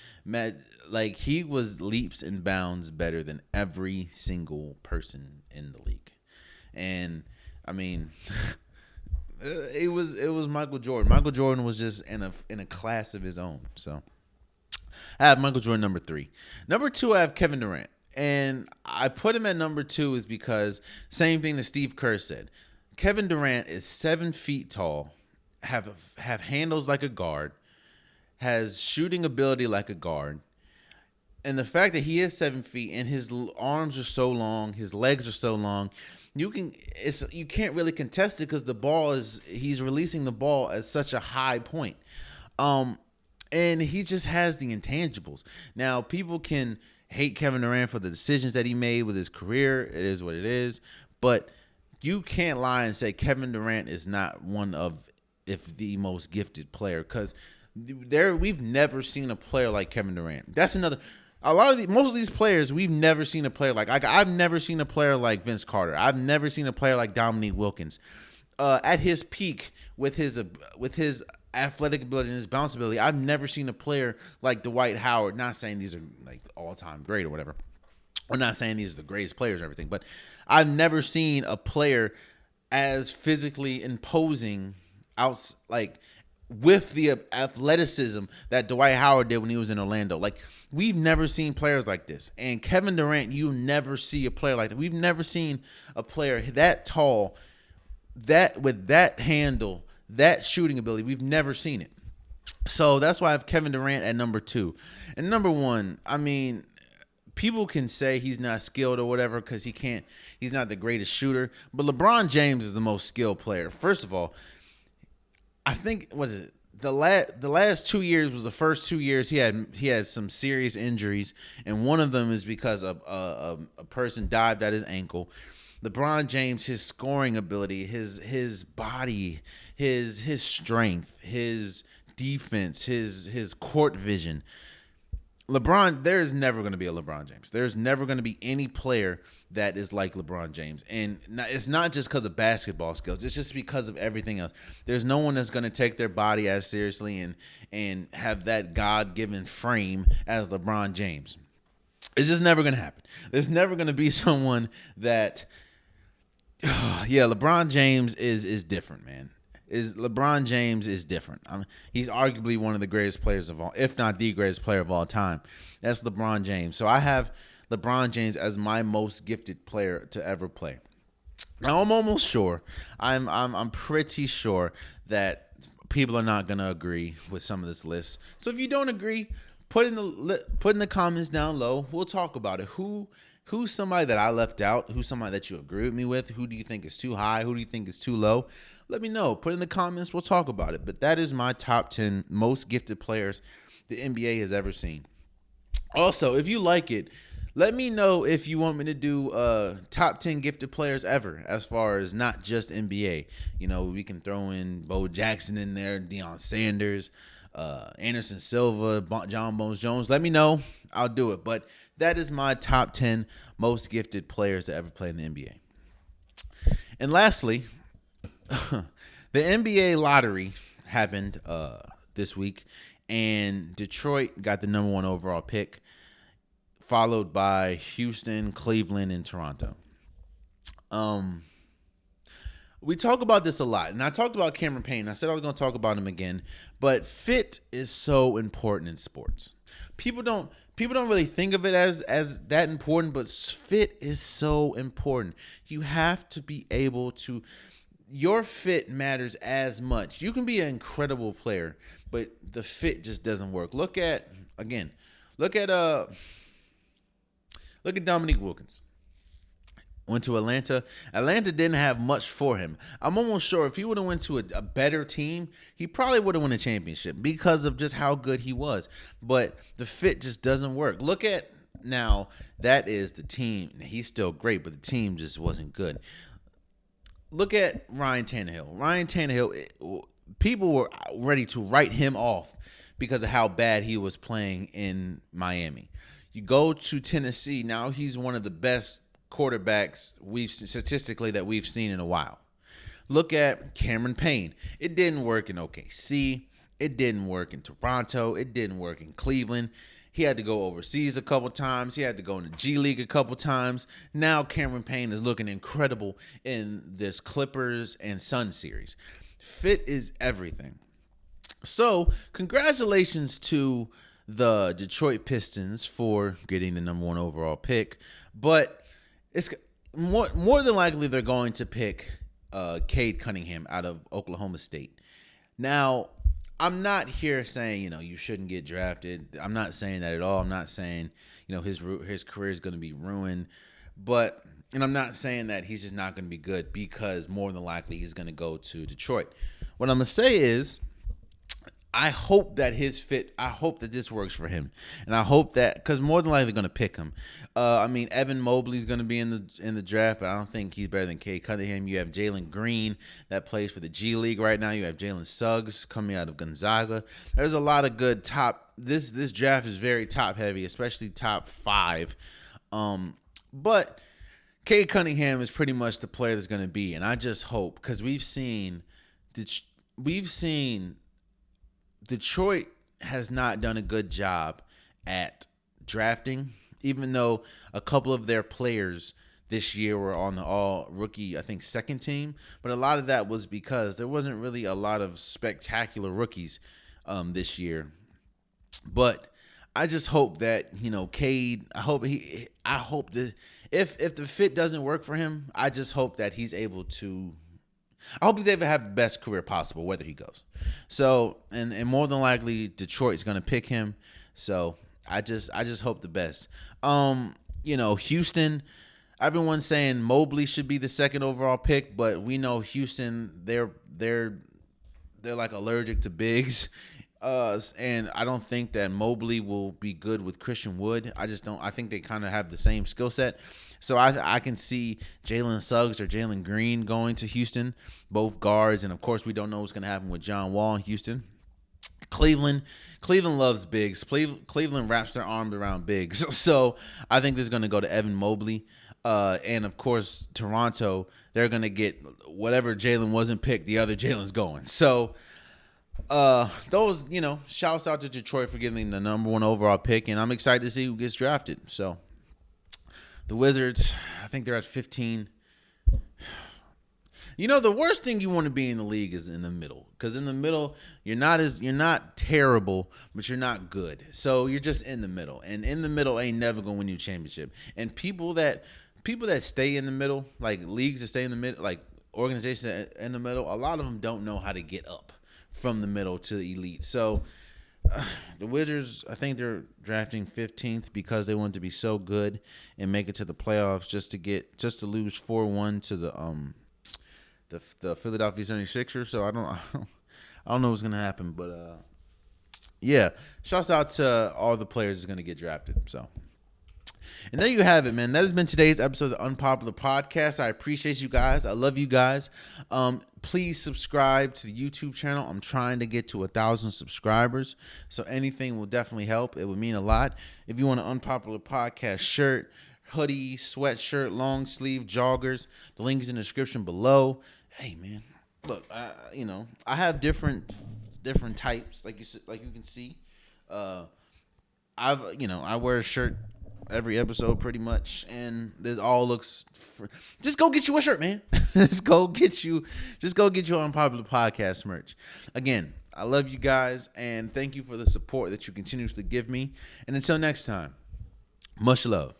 Like, he was leaps and bounds better than every single person in the league. And I mean, it was Michael Jordan. Michael Jordan was just in a class of his own. So I have Michael Jordan number 3. Number 2, I have Kevin Durant. And I put him at number 2 is because same thing that Steve Kerr said. Kevin Durant is 7 feet tall, have handles like a guard, has shooting ability like a guard. And the fact that he is 7 feet and his arms are so long, his legs are so long, you can't really contest it because he's releasing the ball at such a high point. And he just has the intangibles. Now, people can hate Kevin Durant for the decisions that he made with his career. It is what it is. But you can't lie and say Kevin Durant is not one of, if the most gifted player, because we've never seen a player like Kevin Durant. That's another. Most of these players, we've never seen a player like I've never seen a player like Vince Carter. I've never seen a player like Dominique Wilkins. At his peak with his athletic ability and his bounce ability, I've never seen a player like Dwight Howard. Not saying these are like all-time great or whatever. I'm not saying these are the greatest players or everything, but I've never seen a player as physically imposing with the athleticism that Dwight Howard did when he was in Orlando. Like, we've never seen players like this. And Kevin Durant, you never see a player like that. We've never seen a player that tall, that with that handle, that shooting ability. We've never seen it. So that's why I have Kevin Durant at number 2. And number 1, I mean, people can say he's not skilled or whatever because he's not the greatest shooter. But LeBron James is the most skilled player. First of all, I think, the last 2 years was the first 2 years he had some serious injuries, and one of them is because a person dived at his ankle. LeBron James, his scoring ability, his body, his strength, his defense, his court vision. There is never going to be a LeBron James. There's never going to be any player that is like LeBron James. And it's not just because of basketball skills. It's just because of everything else. There's no one that's going to take their body as seriously and have that God-given frame as LeBron James. It's just never going to happen. There's never going to be someone that, LeBron James is different, man. LeBron James is different. He's arguably one of the greatest players of all, if not the greatest player of all time. That's LeBron James. So I have LeBron James as my most gifted player to ever play. Now I'm almost sure. I'm pretty sure that people are not gonna agree with some of this list. So if you don't agree, put in the comments down low. We'll talk about it. Who's somebody that I left out? Who's somebody that you agree with me with? Who do you think is too high? Who do you think is too low? Let me know. Put in the comments. We'll talk about it. But that is my top 10 most gifted players the NBA has ever seen. Also, if you like it, let me know if you want me to do top 10 gifted players ever, as far as not just NBA. You know, we can throw in Bo Jackson in there, Deion Sanders, Anderson Silva, John Bones Jones. Let me know. I'll do it. But that is my top 10 most gifted players to ever play in the NBA. And lastly, the NBA lottery happened this week, and Detroit got the number 1 overall pick, followed by Houston, Cleveland, and Toronto. we talk about this a lot, and I talked about Cameron Payne. I said I was going to talk about him again, but fit is so important in sports. People don't really think of it as that important, but fit is so important. You have to be able to. Your fit matters as much. You can be an incredible player, but the fit just doesn't work. Look at Dominique Wilkins. Went to Atlanta. Atlanta didn't have much for him. I'm almost sure if he would have went to a better team, he probably would have won a championship because of just how good he was. But the fit just doesn't work. Look at now, that is the team. He's still great, but the team just wasn't good. Look at Ryan Tannehill. Ryan Tannehill, people were ready to write him off because of how bad he was playing in Miami. You go to Tennessee, now he's one of the best quarterbacks statistically that we've seen in a while. Look at Cameron Payne. It didn't work in OKC. It didn't work in Toronto. It didn't work in Cleveland. He had to go overseas a couple times. He had to go in the G League a couple times. Now Cameron Payne is looking incredible in this Clippers and Suns series. Fit is everything. So congratulations to the Detroit Pistons for getting the number 1 overall pick. But it's more than likely they're going to pick Cade Cunningham out of Oklahoma State. Now, I'm not here saying, you shouldn't get drafted. I'm not saying that at all. I'm not saying, his career is going to be ruined. And I'm not saying that he's just not going to be good because more than likely he's going to go to Detroit. What I'm going to say is I hope that I hope that this works for him. And I hope that, because more than likely they're going to pick him. Evan Mobley's going to be in the draft, but I don't think he's better than Cade Cunningham. You have Jalen Green that plays for the G League right now. You have Jalen Suggs coming out of Gonzaga. There's a lot of good this draft is very top heavy, especially top 5. But Cade Cunningham is pretty much the player that's going to be. And I just hope, because we've seen Detroit has not done a good job at drafting, even though a couple of their players this year were on the all-rookie, I think, second team. But a lot of that was because there wasn't really a lot of spectacular rookies this year. But I just hope that, Cade, I hope that if the fit doesn't work for him, I just hope that he's able to have the best career possible, whether he goes. So, and more than likely, Detroit's going to pick him. So, I just hope the best. Houston, everyone's saying Mobley should be the 2nd overall pick, but we know Houston, they're like allergic to bigs. And I don't think that Mobley will be good with Christian Wood. I think they kind of have the same skill set. So I can see Jalen Suggs or Jalen Green going to Houston, both guards. And, of course, we don't know what's going to happen with John Wall in Houston. Cleveland loves bigs. Cleveland wraps their arms around bigs. So I think this is going to go to Evan Mobley. And, of course, Toronto, they're going to get whatever Jalen wasn't picked, the other Jalen's going. So those, shouts out to Detroit for getting the number 1 overall pick. And I'm excited to see who gets drafted. So the Wizards, I think they're at 15. The worst thing you want to be in the league is in the middle, because in the middle you're not terrible, but you're not good. So you're just in the middle, and in the middle ain't never gonna win you a championship. And people that stay in the middle, like leagues that stay in the middle, like organizations that in the middle, a lot of them don't know how to get up from the middle to the elite. So the Wizards, I think they're drafting 15th because they want to be so good and make it to the playoffs just to lose 4-1 to the Philadelphia 76ers. So I don't know what's gonna happen, but yeah, shouts out to all the players that's gonna get drafted. So, and there you have it, man. That has been today's episode of the Unpopular Podcast. I appreciate you guys. I love you guys. Please subscribe to the YouTube channel. I'm trying to get to 1,000 subscribers, so anything will definitely help. It would mean a lot. If you want an Unpopular Podcast shirt, hoodie, sweatshirt, long sleeve, joggers, the link is in the description below. Hey, man, look, I have different types, like you can see. I wear a shirt every episode pretty much, and this all looks. Just go get you a shirt, man. Just go get you Unpopular Podcast merch. Again, I love you guys, and thank you for the support that you continuously give me. And until next time, much love.